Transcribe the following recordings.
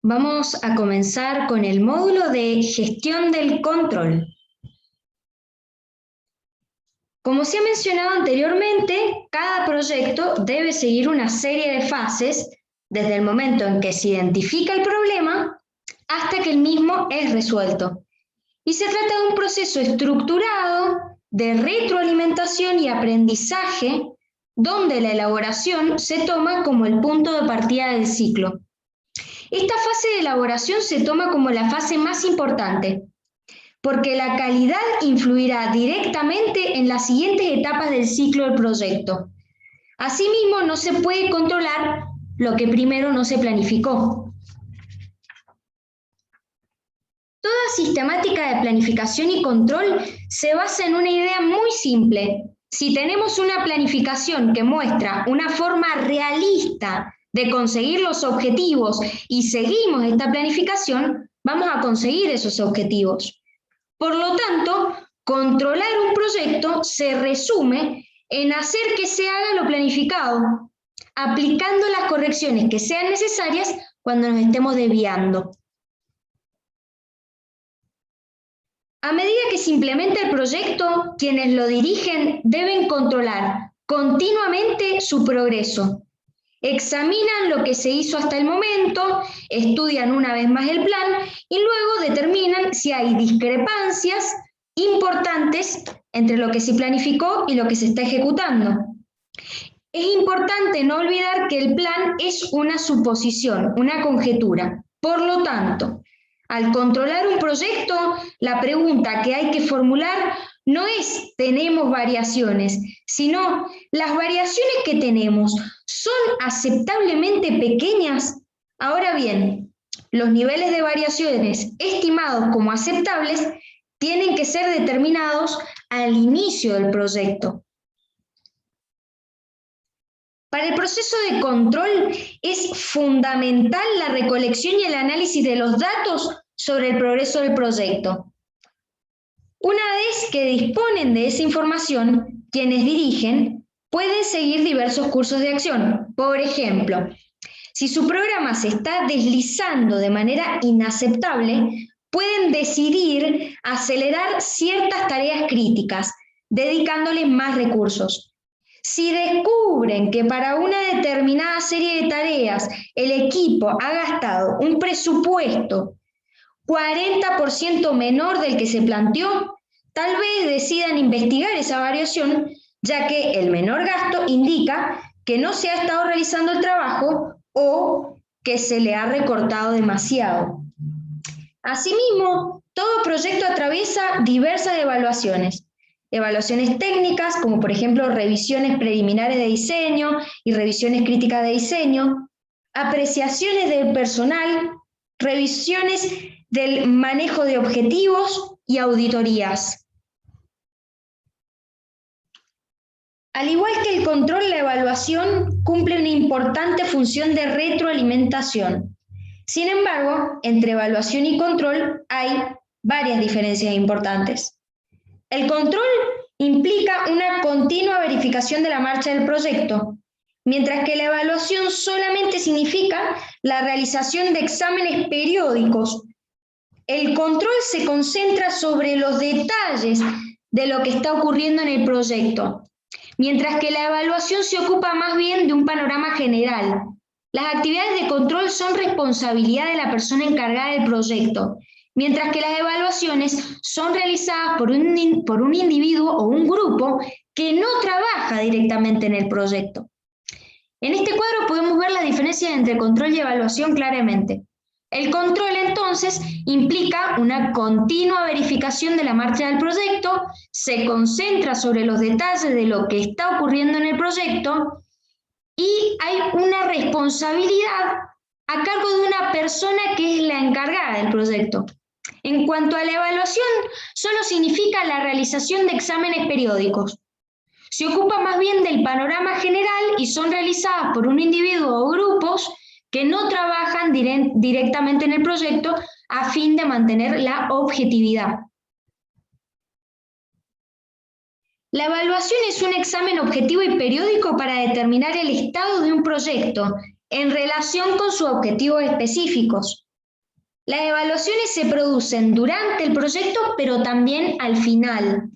Vamos a comenzar con el módulo de gestión del control. Como se ha mencionado anteriormente, cada proyecto debe seguir una serie de fases desde el momento en que se identifica el problema hasta que el mismo es resuelto. Y se trata de un proceso estructurado de retroalimentación y aprendizaje donde la elaboración se toma como el punto de partida del ciclo. Esta fase de elaboración se toma como la fase más importante, porque la calidad influirá directamente en las siguientes etapas del ciclo del proyecto. Asimismo, no se puede controlar lo que primero no se planificó. Toda sistemática de planificación y control se basa en una idea muy simple. Si tenemos una planificación que muestra una forma realista de conseguir los objetivos y seguimos esta planificación, vamos a conseguir esos objetivos. Por lo tanto, controlar un proyecto se resume en hacer que se haga lo planificado, aplicando las correcciones que sean necesarias cuando nos estemos desviando. A medida que se implementa el proyecto, quienes lo dirigen deben controlar continuamente su progreso. Examinan lo que se hizo hasta el momento, estudian una vez más el plan y luego determinan si hay discrepancias importantes entre lo que se planificó y lo que se está ejecutando. Es importante no olvidar que el plan es una suposición, una conjetura. Por lo tanto, al controlar un proyecto, la pregunta que hay que formular no es ¿tenemos variaciones?, sino ¿las variaciones que tenemos son aceptablemente pequeñas? Ahora bien, los niveles de variaciones estimados como aceptables tienen que ser determinados al inicio del proyecto. Para el proceso de control es fundamental la recolección y el análisis de los datos sobre el progreso del proyecto. Una vez que disponen de esa información, quienes dirigen pueden seguir diversos cursos de acción. Por ejemplo, si su programa se está deslizando de manera inaceptable, pueden decidir acelerar ciertas tareas críticas, dedicándoles más recursos. Si descubren que para una determinada serie de tareas el equipo ha gastado un presupuesto 40% menor del que se planteó, tal vez decidan investigar esa variación, ya que el menor gasto indica que no se ha estado realizando el trabajo o que se le ha recortado demasiado. Asimismo, todo proyecto atraviesa diversas evaluaciones. Evaluaciones técnicas, como por ejemplo revisiones preliminares de diseño y revisiones críticas de diseño, apreciaciones del personal, revisiones del manejo de objetivos y auditorías. Al igual que el control, la evaluación cumple una importante función de retroalimentación. Sin embargo, entre evaluación y control hay varias diferencias importantes. El control implica una continua verificación de la marcha del proyecto, mientras que la evaluación solamente significa la realización de exámenes periódicos. El control se concentra sobre los detalles de lo que está ocurriendo en el proyecto, mientras que la evaluación se ocupa más bien de un panorama general. Las actividades de control son responsabilidad de la persona encargada del proyecto, mientras que las evaluaciones son realizadas por un individuo o un grupo que no trabaja directamente en el proyecto. En este cuadro podemos ver la diferencia entre control y evaluación claramente. El control, entonces, implica una continua verificación de la marcha del proyecto, se concentra sobre los detalles de lo que está ocurriendo en el proyecto y hay una responsabilidad a cargo de una persona que es la encargada del proyecto. En cuanto a la evaluación, solo significa la realización de exámenes periódicos. Se ocupa más bien del panorama general y son realizadas por un individuo o grupos que no trabajan directamente en el proyecto a fin de mantener la objetividad. La evaluación es un examen objetivo y periódico para determinar el estado de un proyecto en relación con sus objetivos específicos. Las evaluaciones se producen durante el proyecto, pero también al final.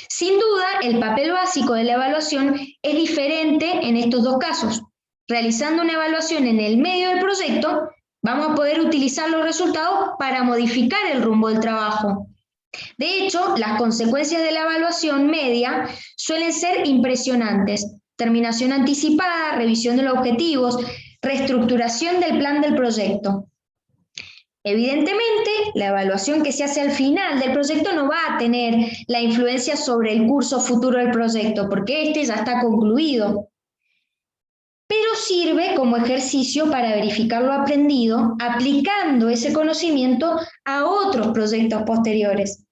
Sin duda, el papel básico de la evaluación es diferente en estos dos casos. Realizando una evaluación en el medio del proyecto, vamos a poder utilizar los resultados para modificar el rumbo del trabajo. De hecho, las consecuencias de la evaluación media suelen ser impresionantes. Terminación anticipada, revisión de los objetivos, reestructuración del plan del proyecto. Evidentemente, la evaluación que se hace al final del proyecto no va a tener la influencia sobre el curso futuro del proyecto, porque este ya está concluido. Pero sirve como ejercicio para verificar lo aprendido, aplicando ese conocimiento a otros proyectos posteriores.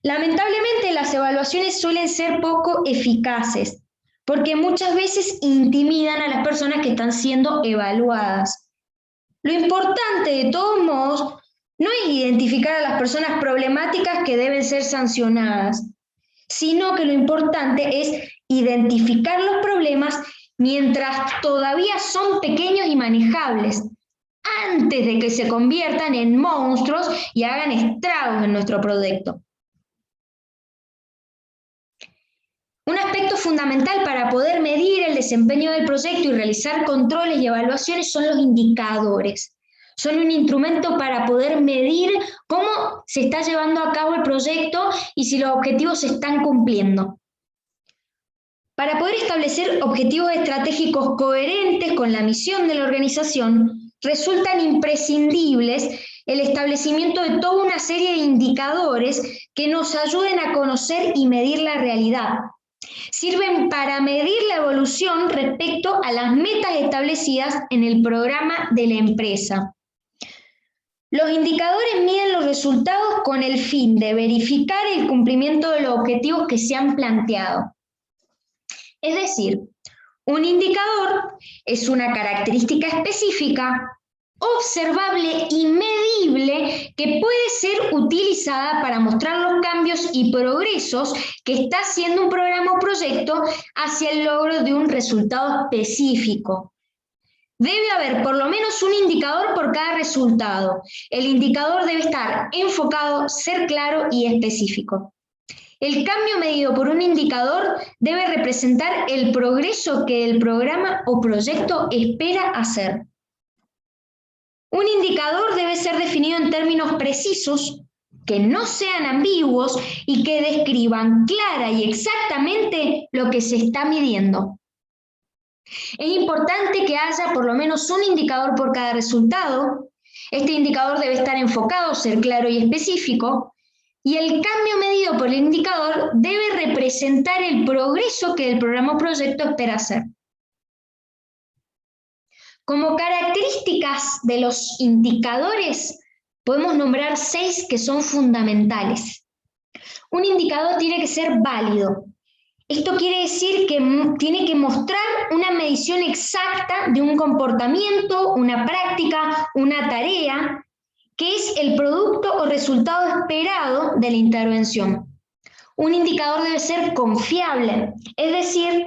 Lamentablemente, las evaluaciones suelen ser poco eficaces, porque muchas veces intimidan a las personas que están siendo evaluadas. Lo importante, de todos modos, no es identificar a las personas problemáticas que deben ser sancionadas, sino que lo importante es identificar los problemas mientras todavía son pequeños y manejables, antes de que se conviertan en monstruos y hagan estragos en nuestro proyecto. Un aspecto fundamental para poder medir el desempeño del proyecto y realizar controles y evaluaciones son los indicadores. Son un instrumento para poder medir cómo se está llevando a cabo el proyecto y si los objetivos se están cumpliendo. Para poder establecer objetivos estratégicos coherentes con la misión de la organización, resultan imprescindibles el establecimiento de toda una serie de indicadores que nos ayuden a conocer y medir la realidad. Sirven para medir la evolución respecto a las metas establecidas en el programa de la empresa. Los indicadores miden los resultados con el fin de verificar el cumplimiento de los objetivos que se han planteado. Es decir, un indicador es una característica específica, observable y medible que puede ser utilizada para mostrar los cambios y progresos que está haciendo un programa o proyecto hacia el logro de un resultado específico. Debe haber por lo menos un indicador por cada resultado. El indicador debe estar enfocado, ser claro y específico. El cambio medido por un indicador debe representar el progreso que el programa o proyecto espera hacer. Un indicador debe ser definido en términos precisos, que no sean ambiguos y que describan clara y exactamente lo que se está midiendo. Es importante que haya por lo menos un indicador por cada resultado. Este indicador debe estar enfocado, ser claro y específico, y el cambio medido por el indicador debe representar el progreso que el programa o proyecto espera hacer. Como características de los indicadores, podemos nombrar 6 que son fundamentales. Un indicador tiene que ser válido. Esto quiere decir que tiene que mostrar una medición exacta de un comportamiento, una práctica, una tarea, que es el producto o resultado esperado de la intervención. Un indicador debe ser confiable, es decir,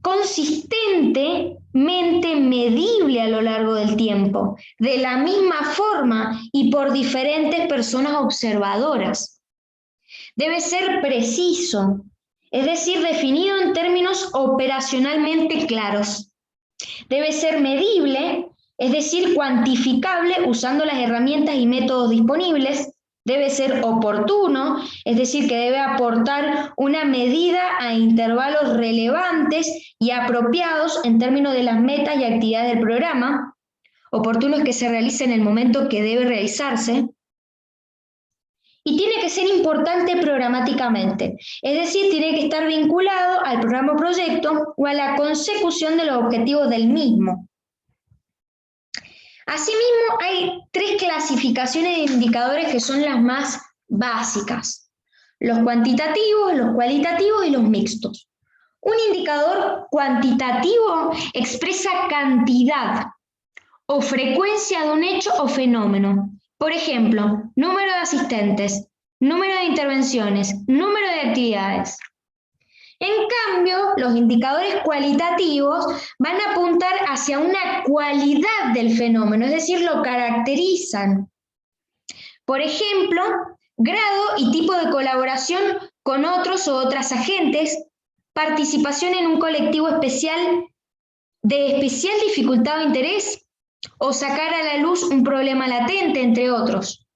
consistentemente medible a lo largo del tiempo, de la misma forma y por diferentes personas observadoras. Debe ser preciso, es decir, definido en términos operacionalmente claros. Debe ser medible, es decir, cuantificable usando las herramientas y métodos disponibles. Debe ser oportuno, es decir, que debe aportar una medida a intervalos relevantes y apropiados en términos de las metas y actividades del programa. Oportuno es que se realice en el momento que debe realizarse. Y tiene que ser importante programáticamente, es decir, tiene que estar vinculado al programa o proyecto o a la consecución de los objetivos del mismo. Asimismo, hay 3 clasificaciones de indicadores que son las más básicas: los cuantitativos, los cualitativos y los mixtos. Un indicador cuantitativo expresa cantidad o frecuencia de un hecho o fenómeno. Por ejemplo, número de asistentes, número de intervenciones, número de actividades. En cambio, los indicadores cualitativos van a apuntar hacia una cualidad del fenómeno, es decir, lo caracterizan. Por ejemplo, grado y tipo de colaboración con otros o otras agentes, participación en un colectivo especial de especial dificultad o interés, o sacar a la luz un problema latente, entre otros.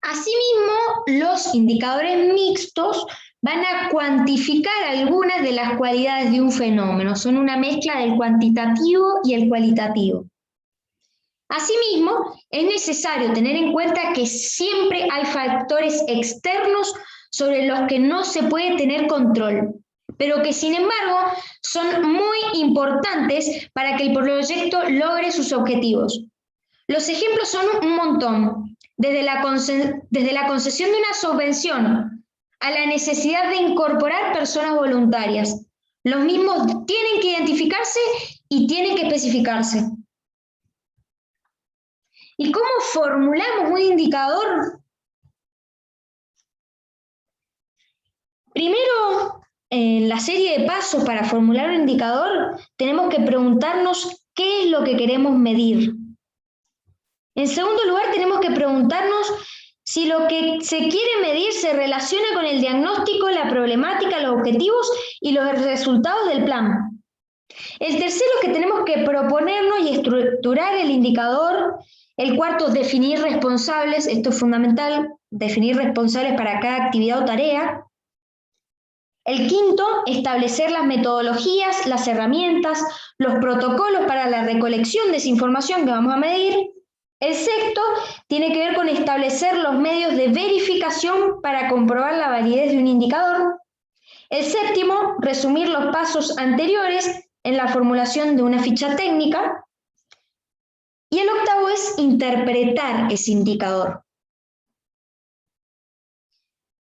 Asimismo, los indicadores mixtos van a cuantificar algunas de las cualidades de un fenómeno, son una mezcla del cuantitativo y el cualitativo. Asimismo, es necesario tener en cuenta que siempre hay factores externos sobre los que no se puede tener control, pero que sin embargo son muy importantes para que el proyecto logre sus objetivos. Los ejemplos son un montón, desde la concesión de una subvención a la necesidad de incorporar personas voluntarias. Los mismos tienen que identificarse y tienen que especificarse. ¿Y cómo formulamos un indicador? Primero, en la serie de pasos para formular un indicador, tenemos que preguntarnos qué es lo que queremos medir. En segundo lugar, tenemos que preguntarnos si lo que se quiere medir se relaciona con el diagnóstico, la problemática, los objetivos y los resultados del plan. El tercero es que tenemos que proponernos y estructurar el indicador. El cuarto, definir responsables. Esto es fundamental, definir responsables para cada actividad o tarea. El quinto, establecer las metodologías, las herramientas, los protocolos para la recolección de esa información que vamos a medir. El sexto tiene que ver con establecer los medios de verificación para comprobar la validez de un indicador. El séptimo, resumir los pasos anteriores en la formulación de una ficha técnica. Y el octavo es interpretar ese indicador.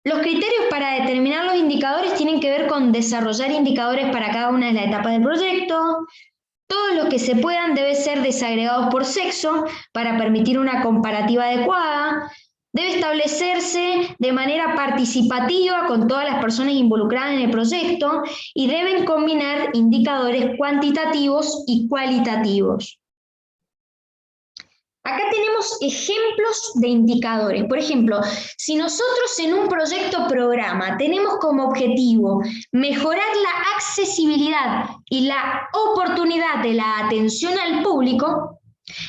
Los criterios para determinar los indicadores tienen que ver con desarrollar indicadores para cada una de las etapas del proyecto. Todos los que se puedan deben ser desagregados por sexo para permitir una comparativa adecuada. Debe establecerse de manera participativa con todas las personas involucradas en el proyecto y deben combinar indicadores cuantitativos y cualitativos. Acá tenemos ejemplos de indicadores. Por ejemplo, si nosotros en un proyecto programa tenemos como objetivo mejorar la accesibilidad y la oportunidad de la atención al público,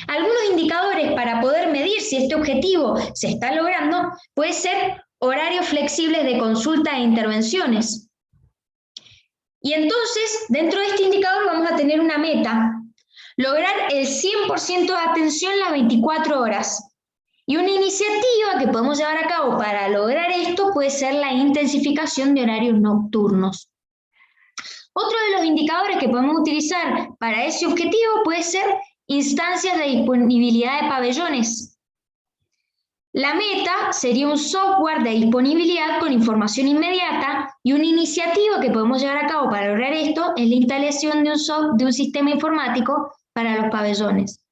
algunos indicadores para poder medir si este objetivo se está logrando puede ser horarios flexibles de consulta e intervenciones. Y entonces, dentro de este indicador vamos a tener una meta. Lograr el 100% de atención las 24 horas. Y una iniciativa que podemos llevar a cabo para lograr esto puede ser la intensificación de horarios nocturnos. Otro de los indicadores que podemos utilizar para ese objetivo puede ser instancias de disponibilidad de pabellones. La meta sería un software de disponibilidad con información inmediata y una iniciativa que podemos llevar a cabo para lograr esto es la instalación de un sistema informático para los pabellones.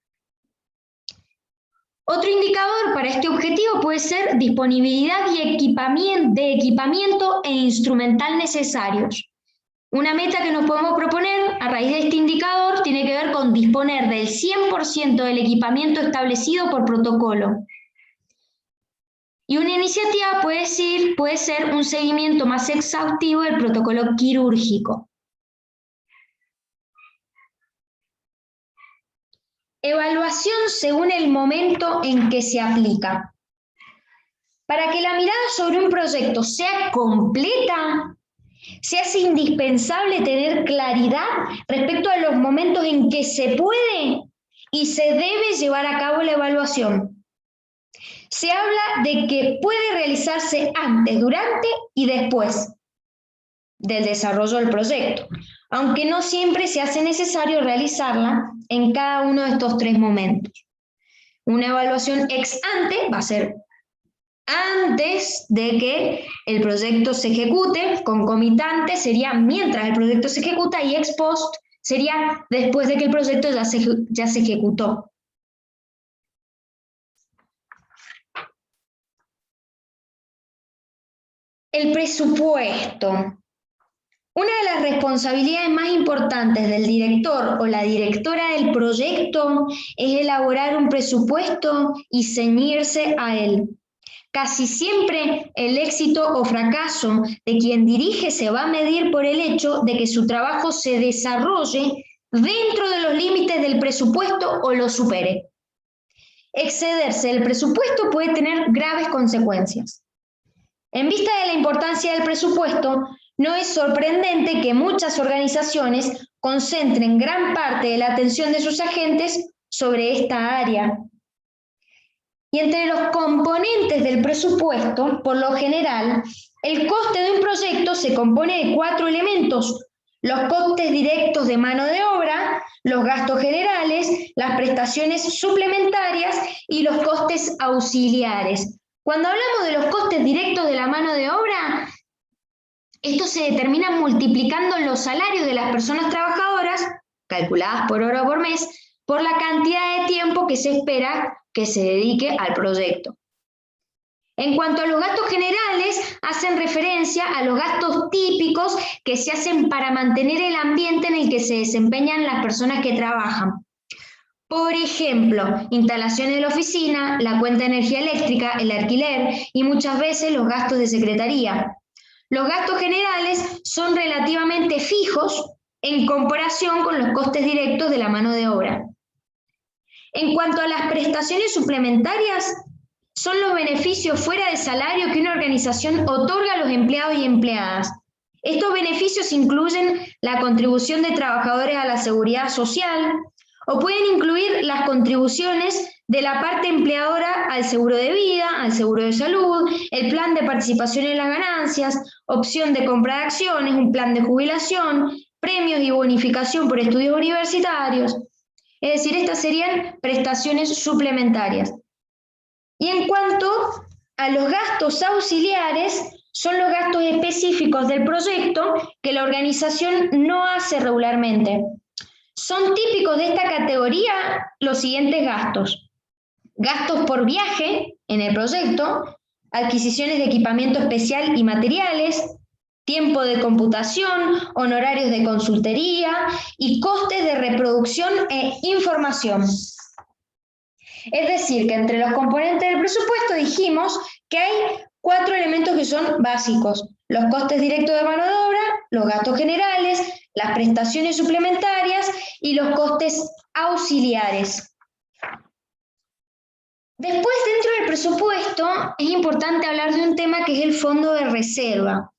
Otro indicador para este objetivo puede ser disponibilidad y equipamiento e instrumental necesarios. Una meta que nos podemos proponer a raíz de este indicador tiene que ver con disponer del 100% del equipamiento establecido por protocolo. Y una iniciativa puede ser un seguimiento más exhaustivo del protocolo quirúrgico. Evaluación según el momento en que se aplica. Para que la mirada sobre un proyecto sea completa, se hace indispensable tener claridad respecto a los momentos en que se puede y se debe llevar a cabo la evaluación. Se habla de que puede realizarse antes, durante y después del desarrollo del proyecto, aunque no siempre se hace necesario realizarla en cada uno de estos tres momentos. Una evaluación ex ante va a ser antes de que el proyecto se ejecute, concomitante sería mientras el proyecto se ejecuta y ex post sería después de que el proyecto ya se ejecutó. El presupuesto. Una de las responsabilidades más importantes del director o la directora del proyecto es elaborar un presupuesto y ceñirse a él. Casi siempre el éxito o fracaso de quien dirige se va a medir por el hecho de que su trabajo se desarrolle dentro de los límites del presupuesto o lo supere. Excederse del presupuesto puede tener graves consecuencias. En vista de la importancia del presupuesto, no es sorprendente que muchas organizaciones concentren gran parte de la atención de sus agentes sobre esta área. Y entre los componentes del presupuesto, por lo general, el coste de un proyecto se compone de 4 elementos: los costes directos de mano de obra, los gastos generales, las prestaciones suplementarias y los costes auxiliares. Cuando hablamos de los costes directos de la mano de obra, estos se determinan multiplicando los salarios de las personas trabajadoras, calculadas por hora o por mes, por la cantidad de tiempo que se espera que se dedique al proyecto. En cuanto a los gastos generales, hacen referencia a los gastos típicos que se hacen para mantener el ambiente en el que se desempeñan las personas que trabajan. Por ejemplo, instalaciones de la oficina, la cuenta de energía eléctrica, el alquiler y muchas veces los gastos de secretaría. Los gastos generales son relativamente fijos en comparación con los costes directos de la mano de obra. En cuanto a las prestaciones suplementarias, son los beneficios fuera de salario que una organización otorga a los empleados y empleadas. Estos beneficios incluyen la contribución de trabajadores a la seguridad social, o pueden incluir las contribuciones de la parte empleadora al seguro de vida, al seguro de salud, el plan de participación en las ganancias, opción de compra de acciones, un plan de jubilación, premios y bonificación por estudios universitarios. Es decir, estas serían prestaciones suplementarias. Y en cuanto a los gastos auxiliares, son los gastos específicos del proyecto que la organización no hace regularmente. Son típicos de esta categoría los siguientes gastos: gastos por viaje en el proyecto, adquisiciones de equipamiento especial y materiales, tiempo de computación, honorarios de consultoría y costes de reproducción e información. Es decir, que entre los componentes del presupuesto dijimos que hay 4 elementos que son básicos: los costes directos de mano de obra, los gastos generales, las prestaciones suplementarias y los costes auxiliares. Después, dentro del presupuesto, es importante hablar de un tema que es el fondo de reserva.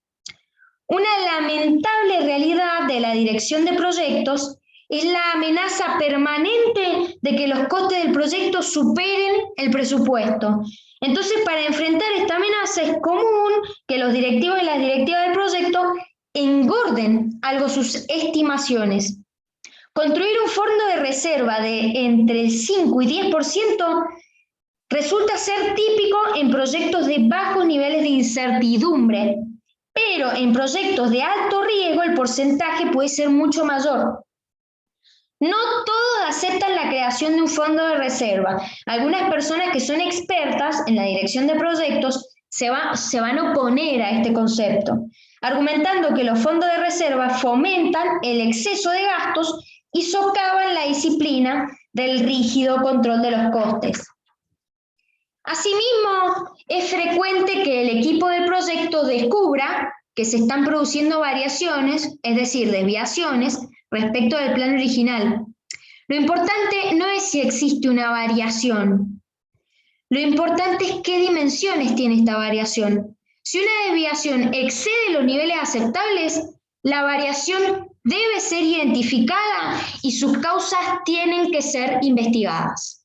Una lamentable realidad de la dirección de proyectos es la amenaza permanente de que los costes del proyecto superen el presupuesto. Entonces, para enfrentar esta amenaza es común que los directivos y las directivas del proyecto engorden algo sus estimaciones. Construir un fondo de reserva de entre el 5 y 10% resulta ser típico en proyectos de bajos niveles de incertidumbre, pero en proyectos de alto riesgo el porcentaje puede ser mucho mayor. No todos aceptan la creación de un fondo de reserva. Algunas personas que son expertas en la dirección de proyectos se van a oponer a este concepto, argumentando que los fondos de reserva fomentan el exceso de gastos y socavan la disciplina del rígido control de los costes. Asimismo, es frecuente que el equipo del proyecto descubra que se están produciendo variaciones, es decir, desviaciones, respecto del plan original. Lo importante no es si existe una variación. Lo importante es qué dimensiones tiene esta variación. Si una desviación excede los niveles aceptables, la variación debe ser identificada y sus causas tienen que ser investigadas.